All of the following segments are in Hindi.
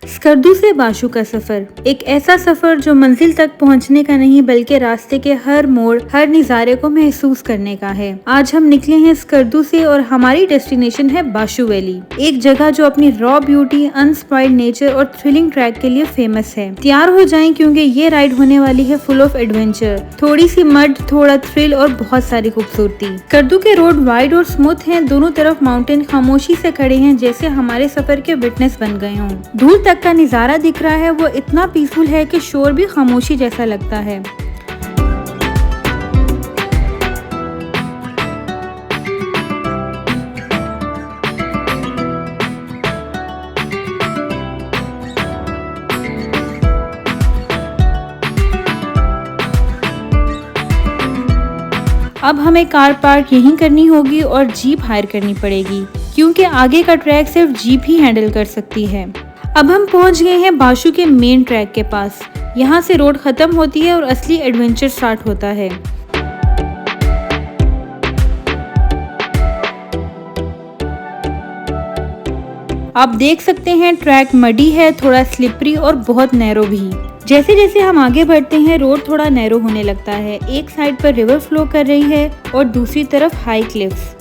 स्कर्दू से बाशु का सफर, एक ऐसा सफर जो मंजिल तक पहुंचने का नहीं बल्कि रास्ते के हर मोड़, हर नज़ारे को महसूस करने का है। आज हम निकले हैं स्कर्दू से और हमारी डेस्टिनेशन है बाशु वैली, एक जगह जो अपनी रॉ ब्यूटी, अनस्पॉइल्ड नेचर और थ्रिलिंग ट्रैक के लिए फेमस है। तैयार हो जाएं क्योंकि ये राइड होने वाली है फुल ऑफ एडवेंचर, थोड़ी सी मड, थोड़ा थ्रिल और बहुत सारी खूबसूरती। स्कर्दू के रोड वाइड और स्मूथ हैं, दोनों तरफ माउंटेन खामोशी से खड़े हैं जैसे हमारे सफर के विटनेस बन गए हों। दूर तक का नजारा दिख रहा है वो इतना पीसफुल है कि शोर भी खामोशी जैसा लगता है। अब हमें कार पार्क यहीं करनी होगी और जीप हायर करनी पड़ेगी क्योंकि आगे का ट्रैक सिर्फ जीप ही हैंडल कर सकती है। अब हम पहुंच गए हैं बाशु के मेन ट्रैक के पास। यहाँ से रोड खत्म होती है और असली एडवेंचर स्टार्ट होता है। आप देख सकते हैं ट्रैक मडी है, थोड़ा स्लिपरी और बहुत नैरो भी। जैसे जैसे हम आगे बढ़ते हैं रोड थोड़ा नैरो होने लगता है। एक साइड पर रिवर फ्लो कर रही है और दूसरी तरफ हाई क्लिफ्स।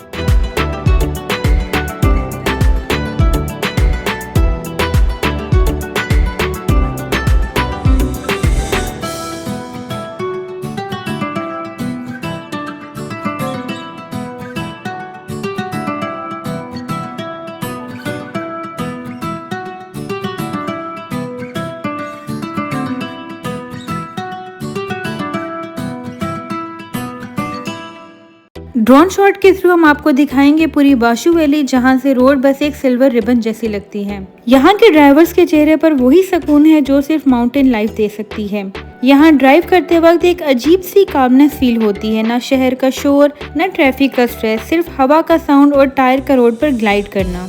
ड्रोन शॉट के थ्रू हम आपको दिखाएंगे पूरी बाशु वैली, जहां से रोड बस एक सिल्वर रिबन जैसी लगती है। यहाँ के ड्राइवर्स के चेहरे पर वही सुकून है जो सिर्फ माउंटेन लाइफ दे सकती है। यहाँ ड्राइव करते वक्त एक अजीब सी कामनेस फील होती है, ना शहर का शोर, ना ट्रैफिक का स्ट्रेस, सिर्फ हवा का साउंड और टायर का रोड पर ग्लाइड करना।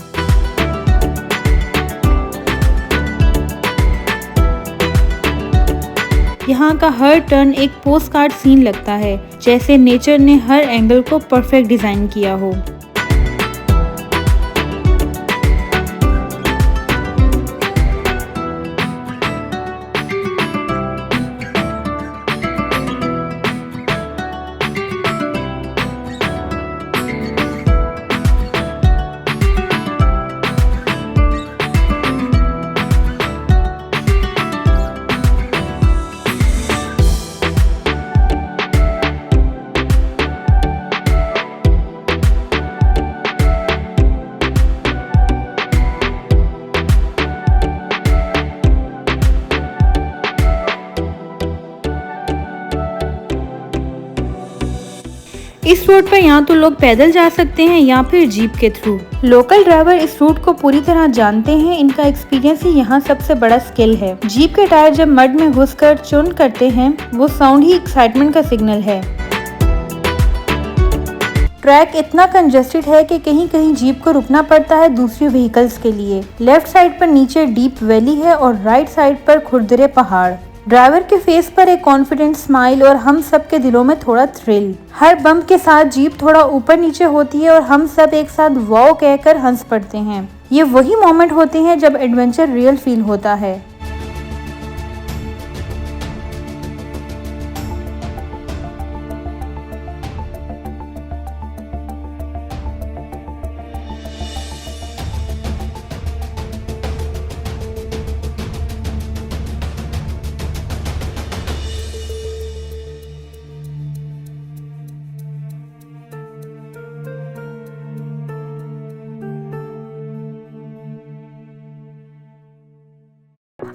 यहाँ का हर टर्न एक पोस्ट कार्ड सीन लगता है, जैसे नेचर ने हर एंगल को परफेक्ट डिजाइन किया हो। इस रोड पर यहाँ तो लोग पैदल जा सकते हैं या फिर जीप के थ्रू। लोकल ड्राइवर इस रूट को पूरी तरह जानते हैं, इनका एक्सपीरियंस ही यहाँ सबसे बड़ा स्किल है। जीप के टायर जब मड में घुसकर चुन करते हैं, वो साउंड ही एक्साइटमेंट का सिग्नल है। ट्रैक इतना कंजेस्टेड है कि कहीं कहीं जीप को रुकना पड़ता है दूसरी व्हीकल्स के लिए। लेफ्ट साइड पर नीचे डीप वैली है और राइट साइड पर खुरदरे पहाड़। ड्राइवर के फेस पर एक कॉन्फिडेंट स्माइल और हम सब के दिलों में थोड़ा थ्रिल। हर बम्प के साथ जीप थोड़ा ऊपर नीचे होती है और हम सब एक साथ वाओ कहकर हंस पड़ते हैं। ये वही मोमेंट होते हैं जब एडवेंचर रियल फील होता है।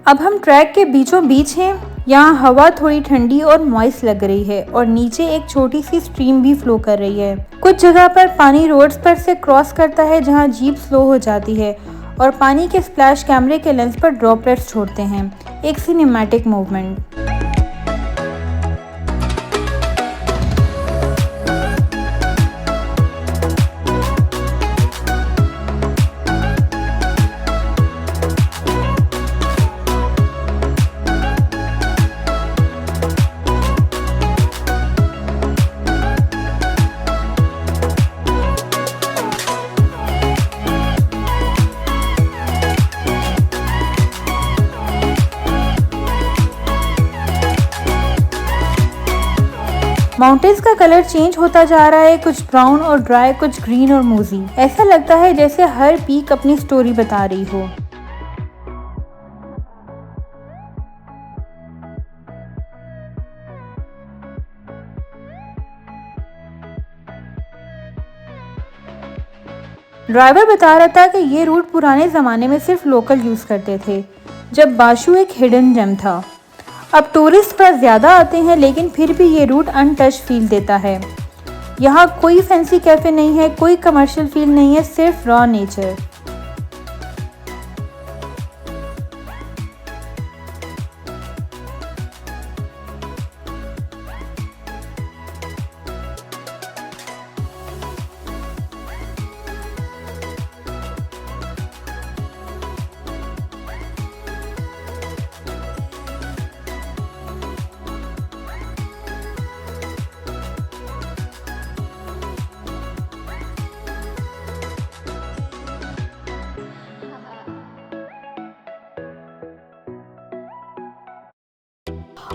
अब हम ट्रैक के बीचों बीच हैं। यहाँ हवा थोड़ी ठंडी और मॉइस्ट लग रही है और नीचे एक छोटी सी स्ट्रीम भी फ्लो कर रही है। कुछ जगह पर पानी रोड्स पर से क्रॉस करता है जहाँ जीप स्लो हो जाती है और पानी के स्प्लैश कैमरे के लेंस पर ड्रॉपलेट्स छोड़ते हैं, एक सिनेमैटिक मूवमेंट। माउंटेन्स का कलर चेंज होता जा रहा है, कुछ ब्राउन और ड्राई, कुछ ग्रीन और मूजी। ऐसा लगता है जैसे हर पीक अपनी स्टोरी बता रही हो। ड्राइवर बता रहा था कि ये रूट पुराने ज़माने में सिर्फ लोकल यूज़ करते थे, जब बाशु एक हिडन जेम था। अब टूरिस्ट थोड़ा ज़्यादा आते हैं, लेकिन फिर भी ये रूट अनटच फील देता है। यहाँ कोई फैंसी कैफ़े नहीं है, कोई कमर्शियल फील नहीं है, सिर्फ रॉ नेचर।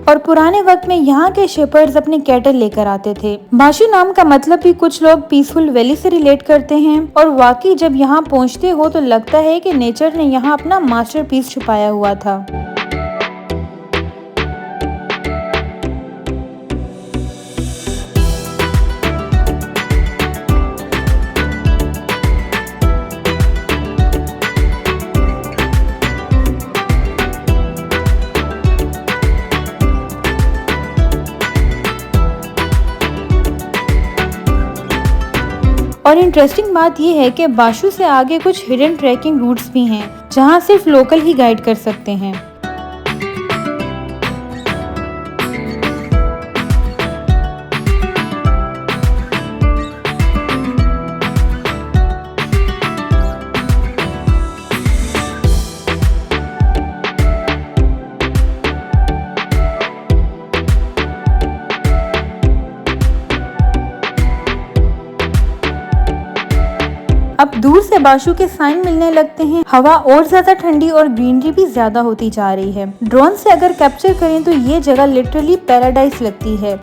और पुराने वक्त में यहाँ के शेपर्ड्स अपने कैटल लेकर आते थे। बाशु नाम का मतलब भी कुछ लोग पीसफुल वैली से रिलेट करते हैं, और वाकई जब यहाँ पहुँचते हो तो लगता है कि नेचर ने यहाँ अपना मास्टरपीस छुपाया हुआ था। और इंटरेस्टिंग बात यह है कि बाशु से आगे कुछ हिडन ट्रैकिंग रूट्स भी हैं, जहां सिर्फ लोकल ही गाइड कर सकते हैं। अब दूर से बाशु के साइन मिलने लगते हैं। हवा और ज्यादा ठंडी और ग्रीनरी भी ज्यादा होती जा रही है। ड्रोन से अगर कैप्चर करें तो ये जगह लिटरली पैराडाइज लगती है।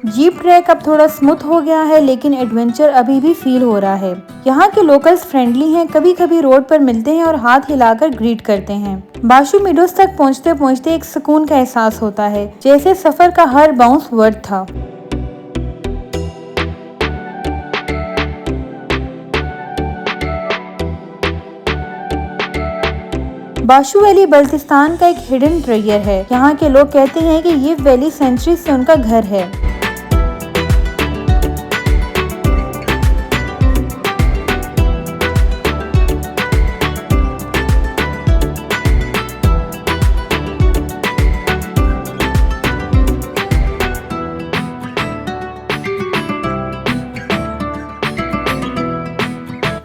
जीप ट्रैक अब थोड़ा स्मूथ हो गया है, लेकिन एडवेंचर अभी भी फील हो रहा है। यहाँ के लोकल्स फ्रेंडली हैं, कभी कभी रोड पर मिलते हैं और हाथ हिलाकर ग्रीट करते हैं। बाशु मिडोस तक पहुँचते पहुँचते एक सुकून का एहसास होता है, जैसे सफर का हर बाउंस वर्थ था। बाशु वैली बल्तिस्तान का एक हिडन ट्रेजर है। यहाँ के लोग कहते हैं कि ये वैली सेंचुरी से उनका घर है।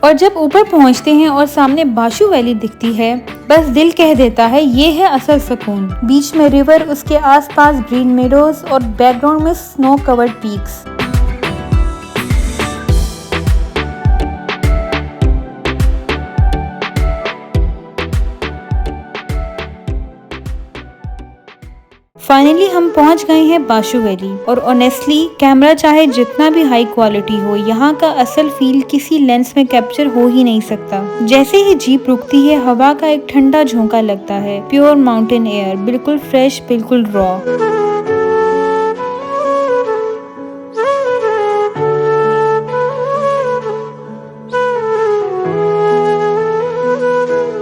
और जब ऊपर पहुंचते हैं और सामने बाशु वैली दिखती है, बस दिल कह देता है ये है असल सुकून। बीच में रिवर, उसके आसपास ग्रीन मेडोज और बैकग्राउंड में स्नो कवर्ड पीक्स। फाइनली हम पहुंच गए हैं बाशु वैली, और ऑनेस्टली कैमरा चाहे जितना भी हाई क्वालिटी हो, यहाँ का असल फील किसी लेंस में कैप्चर हो ही नहीं सकता। जैसे ही जीप रुकती है, हवा का एक ठंडा झोंका लगता है। प्योर माउंटेन एयर, बिल्कुल फ्रेश, बिल्कुल रॉ।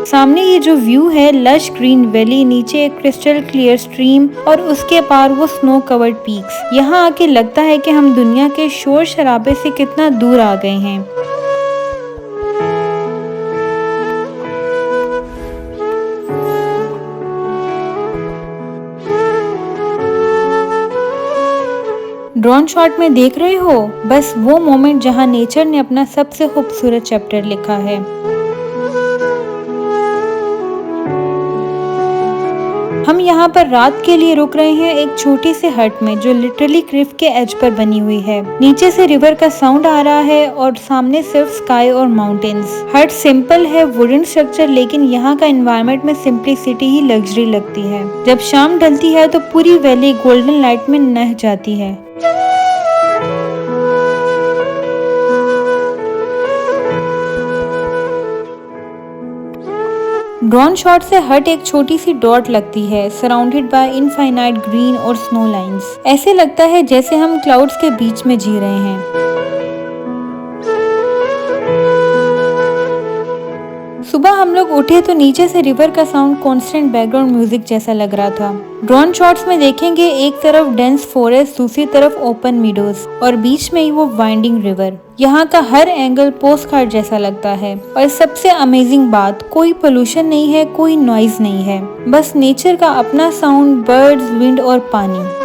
सामने ये जो व्यू है, लश ग्रीन वैली, नीचे एक क्रिस्टल क्लियर स्ट्रीम और उसके पार वो स्नो कवर्ड पीक्स। यहाँ आके लगता है कि हम दुनिया के शोर शराबे से कितना दूर आ गए हैं। ड्रोन शॉट में देख रहे हो, बस वो मोमेंट जहाँ नेचर ने अपना सबसे खूबसूरत चैप्टर लिखा है। हम यहाँ पर रात के लिए रुक रहे हैं एक छोटी सी हट में जो लिटरली क्लिफ के एज पर बनी हुई है। नीचे से रिवर का साउंड आ रहा है और सामने सिर्फ स्काई और माउंटेन्स। हट सिंपल है, वुडन स्ट्रक्चर, लेकिन यहाँ का एनवायरनमेंट में सिंप्लिसिटी ही लग्जरी लगती है। जब शाम ढलती है तो पूरी वैली गोल्डन लाइट में नह जाती है। ड्रोन शॉट से हट एक छोटी सी डॉट लगती है, सराउंडेड बाय इनफाइनाइट ग्रीन और स्नो लाइंस। ऐसे लगता है जैसे हम क्लाउड्स के बीच में जी रहे हैं। सुबह हम लोग उठे तो नीचे से रिवर का साउंड कॉन्स्टेंट बैकग्राउंड म्यूजिक जैसा लग रहा था। ड्रोन शॉट्स में देखेंगे एक तरफ डेंस फॉरेस्ट, दूसरी तरफ ओपन मीडोज और बीच में ही वो वाइंडिंग रिवर। यहाँ का हर एंगल पोस्ट कार्ड जैसा लगता है। और सबसे अमेजिंग बात, कोई पोल्यूशन नहीं है, कोई नॉइज नहीं है, बस नेचर का अपना साउंड, बर्ड्स, विंड और पानी।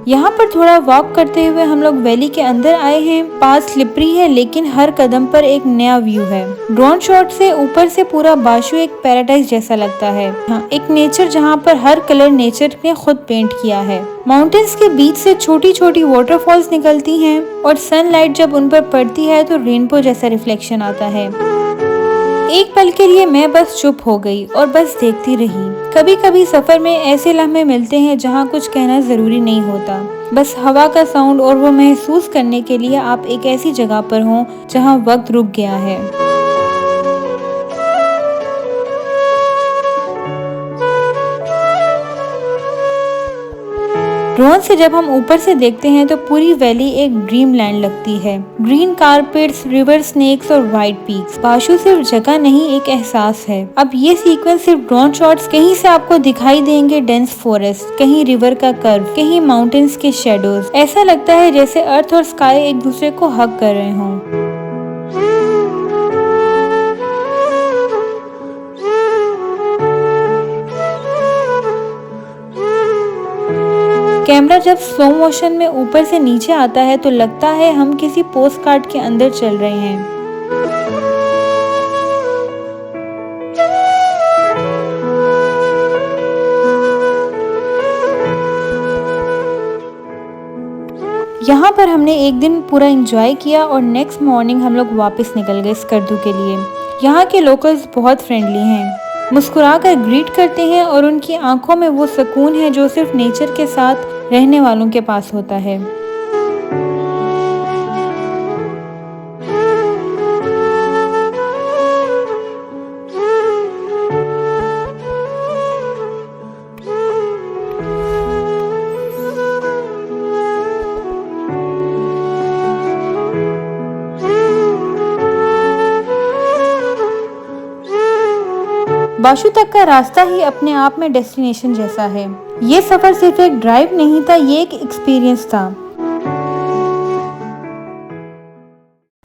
यहाँ पर थोड़ा वॉक करते हुए हम लोग वैली के अंदर आए हैं। पास स्लिपरी है लेकिन हर कदम पर एक नया व्यू है। ड्रोन शॉट से ऊपर से पूरा बाशु एक पैराडाइज जैसा लगता है। हाँ, एक नेचर जहाँ पर हर कलर नेचर ने खुद पेंट किया है। माउंटेन्स के बीच से छोटी छोटी वाटरफॉल्स निकलती हैं और सनलाइट जब उन पर पड़ती है तो रेनबो जैसा रिफ्लेक्शन आता है। एक पल के लिए मैं बस चुप हो गई और बस देखती रही। कभी कभी सफर में ऐसे लम्हे मिलते हैं जहाँ कुछ कहना जरूरी नहीं होता, बस हवा का साउंड और वो महसूस करने के लिए आप एक ऐसी जगह पर हो जहाँ वक्त रुक गया है। ड्रोन से जब हम ऊपर से देखते हैं तो पूरी वैली एक ड्रीम लैंड लगती है। ग्रीन कारपेट्स, रिवर स्नेक्स और वाइट पीक्स। बाशु सिर्फ जगह नहीं, एक एहसास है। अब ये सीक्वेंस सिर्फ ड्रोन शॉट्स, कहीं से आपको दिखाई देंगे डेंस फॉरेस्ट, कहीं रिवर का कर्व, कहीं माउंटेन्स के शेडोज। ऐसा लगता है जैसे अर्थ और स्काई एक दूसरे को हग कर रहे हों। कैमरा जब स्लो मोशन में ऊपर से नीचे आता है तो लगता है हम किसी पोस्ट कार्ड के अंदर चल रहे हैं। यहाँ पर हमने एक दिन पूरा एंजॉय किया और नेक्स्ट मॉर्निंग हम लोग वापस निकल गए स्कर्दू के लिए। यहाँ के लोकल्स बहुत फ्रेंडली हैं, मुस्कुराकर ग्रीट करते हैं और उनकी आंखों में वो सुकून है जो सिर्फ नेचर के साथ रहने वालों के पास होता है। बाशु तक का रास्ता ही अपने आप में डेस्टिनेशन जैसा है। ये सफर सिर्फ एक ड्राइव नहीं था, ये एक एक्सपीरियंस था।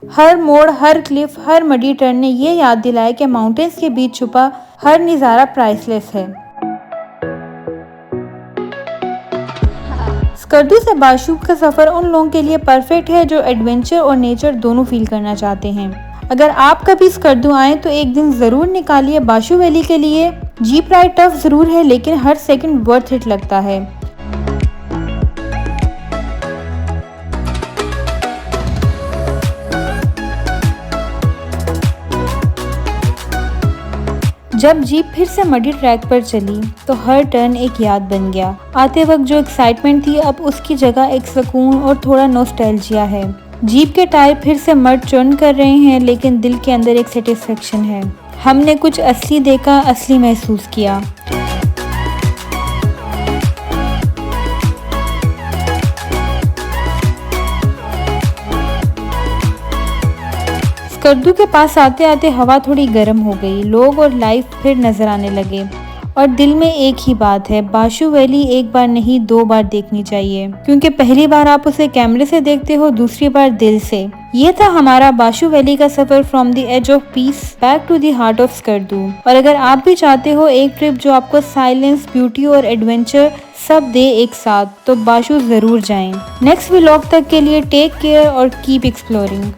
हर मोड़, हर क्लिफ, हर मडी टर्न ने ये याद दिलाया कि माउंटेन्स के बीच छुपा हर नज़ारा प्राइसलेस है। स्कर्दू से बाशु का सफर उन लोगों के लिए परफेक्ट है जो एडवेंचर और नेचर दोनों फील करना चाहते हैं। अगर आप कभी स्कर्दू आए तो एक दिन जरूर निकालिए बाशु वैली के लिए। जीप राइड टफ जरूर है लेकिन हर सेकंड वर्थ इट लगता है। जब जीप फिर से मडी ट्रैक पर चली तो हर टर्न एक याद बन गया। आते वक्त जो एक्साइटमेंट थी अब उसकी जगह एक सुकून और थोड़ा नॉस्टैल्जिया है। जीप के टायर फिर से मड चर्न कर रहे हैं लेकिन दिल के अंदर एक सेटिस्फेक्शन है। हमने कुछ असली देखा, असली महसूस किया। स्कर्दू के पास आते आते हवा थोड़ी गर्म हो गई। लोग और लाइफ फिर नजर आने लगे। और दिल में एक ही बात है, बाशु वैली एक बार नहीं 2 बार देखनी चाहिए, क्योंकि पहली बार आप उसे कैमरे से देखते हो, दूसरी बार दिल से। ये था हमारा बाशु वैली का सफर from the edge of peace back to the heart of Skardu. और अगर आप भी चाहते हो एक ट्रिप जो आपको साइलेंस, ब्यूटी और एडवेंचर सब दे एक साथ, तो बाशु जरूर जाएं। नेक्स्ट व्लॉग तक के लिए टेक केयर और कीप एक्सप्लोरिंग।